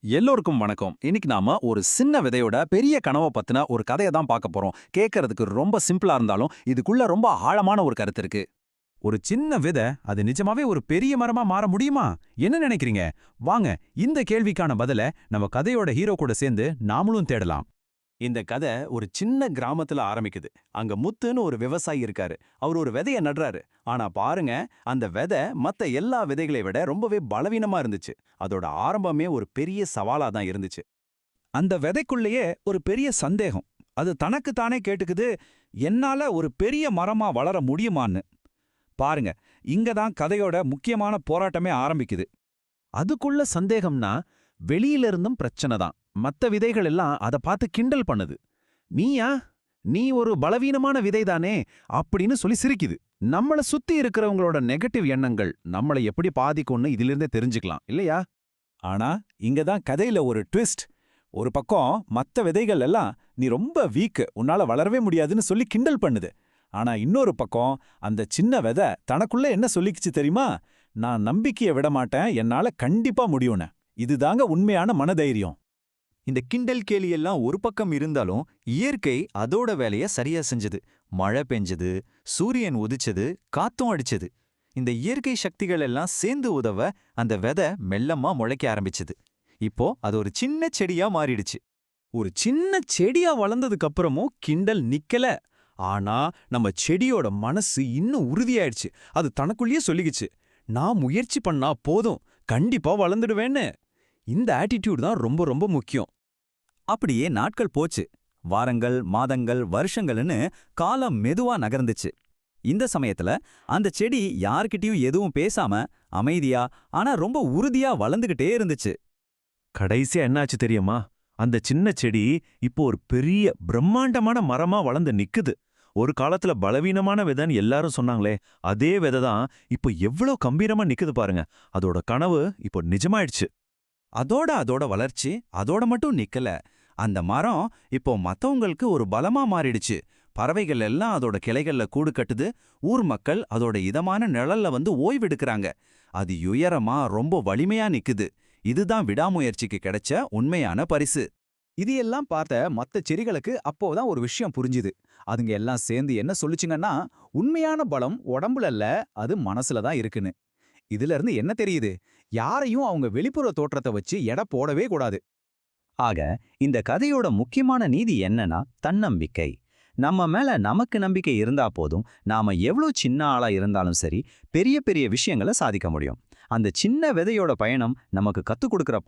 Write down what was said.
எல்லோருக்கும் வணக்கம். இன்னைக்கு நாம ஒரு சின்ன விதையோட பெரிய கனவ பத்தின ஒரு கதைய தான் பார்க்க போறோம். கேட்கறதுக்கு ரொம்ப சிம்பிளா இருந்தாலும் இதுக்குள்ள ரொம்ப ஆழமான ஒரு கருத்து இருக்கு. ஒரு சின்ன விதை அது நிஜமாவே ஒரு பெரிய மரமா மாற முடியுமா? என்ன நினைக்கிறீங்க? வாங்க இந்த கேள்விக்கான பதில நம்ம கதையோட ஹீரோ கூட சேர்ந்து நாமளும் தேடலாம். இந்த கதை ஒரு சின்ன கிராமத்துல ஆரம்பிக்குது. அங்க முத்துன்னு ஒரு விவசாயி இருக்காரு. அவர் ஒரு விதைய நடுறாரு. ஆனா பாருங்க, அந்த விதை மத்த எல்லா விதைகளை விட ரொம்பவே பலவீனமா இருந்துச்சு. அதோட ஆரம்பமே ஒரு பெரிய சவாலா தான் இருந்துச்சு. அந்த விதைக்குள்ளேயே ஒரு பெரிய சந்தேகம். அது தனக்கு தானே கேட்டுக்குது, என்னால ஒரு பெரிய மரமா வளர முடியுமான்னு. பாருங்க, இங்க தான் கதையோட முக்கியமான போராட்டமே ஆரம்பிக்குது. அதுக்குள்ள சந்தேகம்னா வெளியில இருந்தும் பிரச்சனை தான். மத்த விதைகள் எல்லாம் அதை பார்த்து கிண்டல் பண்ணுது. நீயா? நீ ஒரு பலவீனமான விதைதானே அப்படின்னு சொல்லி சிரிக்குது. நம்மள சுத்தி இருக்கிறவங்களோட நெகட்டிவ் எண்ணங்கள் நம்மளை எப்படி பாதிக்கும்னு இதிலிருந்தே தெரிஞ்சுக்கலாம் இல்லையா? ஆனா இங்க தான் கதையில ஒரு ட்விஸ்ட். ஒரு பக்கம் மத்த விதைகள் எல்லாம் நீ ரொம்ப வீக், உன்னால வளரவே முடியாதுன்னு சொல்லி கிண்டல் பண்ணுது. ஆனா இன்னொரு பக்கம் அந்த சின்ன விதை தனக்குள்ள என்ன சொல்லிக்கிச்சு தெரியுமா? நான் நம்பிக்கைய விட மாட்டேன், என்னால கண்டிப்பா முடியும்னு. இதுதாங்க உண்மையான மனதைரியம். இந்த கிண்டல் கேலி எல்லாம் ஒரு பக்கம் இருந்தாலும் இயற்கை அதோட வேலைய சரியா செஞ்சது. மழை பெஞ்சது, சூரியன் உதிச்சது, காத்தும் அடிச்சது. இந்த இயற்கை சக்திகள் எல்லாம் சேர்ந்து உதவ அந்த விதை மெல்லமா முளைக்க ஆரம்பிச்சது. இப்போ அது ஒரு சின்ன செடியா மாறிடுச்சு. ஒரு சின்ன செடியா வளர்ந்ததுக்கு அப்புறமும் கிண்டல் நிக்கல. ஆனா நம்ம செடியோட மனசு இன்னும் உறுதியாயிடுச்சு. அது தனக்குள்ளேயே சொல்லிக்கிச்சு, நான் முயற்சி பண்ணா போதும், கண்டிப்பா வளர்ந்துடுவேன்னு. இந்த ஆட்டிடியூட் தான் ரொம்ப ரொம்ப முக்கியம். அப்படியே நாட்கள் போச்சு. வாரங்கள், மாதங்கள், வருஷங்கள்னு காலம் மெதுவா நகர்ந்துச்சு. இந்த சமயத்துல அந்த செடி யார்கிட்டயும் எதுவும் பேசாம அமைதியா ஆனா ரொம்ப உறுதியா வளர்ந்துகிட்டே இருந்துச்சு. கடைசியா என்னாச்சு தெரியுமா? அந்த சின்ன செடி இப்போ ஒரு பெரிய பிரம்மாண்டமான மரமா வளர்ந்து நிக்குது. ஒரு காலத்துல பலவீனமான விதைன்னு எல்லாரும் சொன்னாங்களே, அதே விதை தான் இப்போ எவ்வளவு கம்பீரமா நிக்குது பாருங்க. அதோட கனவு இப்போ நிஜமாயிடுச்சு. அதோட வளர்ச்சி அதோட மட்டும் நிக்கல. அந்த மரம் இப்போ மத்தவங்களுக்கு ஒரு பலமா மாறிடுச்சு. பறவைகள் எல்லாம் அதோட கிளைகள்ல கூடு கட்டுது. ஊர் மக்கள் அதோட இதமான நிழல்ல வந்து ஓய்வெடுக்கறாங்க. அது உயரமா ரொம்ப வலிமையா நிக்குது. இதுதான் விடாமுயற்சிக்கு கிடைச்ச உண்மையான பரிசு. இது எல்லாம் பார்த்த மத்த செடிகளுக்கு அப்போதான் ஒரு விஷயம் புரிஞ்சுது. அதுங்க எல்லாம் சேர்ந்து என்ன சொல்லுச்சுங்கன்னா, உண்மையான பலம் உடம்புல இல்ல, அது மனசுல தான் இருக்குன்னு. இதுல இருந்து என்ன தெரியுது? யாரையும் அவங்க வெளிப்புற தோற்றத்தை வச்சு எடை போடவே கூடாது. ஆக இந்த கதையோட முக்கியமான நீதி என்னன்னா தன்னம்பிக்கை. நம்ம மேல நமக்கு நம்பிக்கை இருந்தா போதும், நாம எவ்வளவு சின்ன ஆளா இருந்தாலும் சரி, பெரிய பெரிய விஷயங்களை சாதிக்க முடியும். அந்த சின்ன விதையோட பயணம் நமக்கு கத்துக் கொடுக்கிற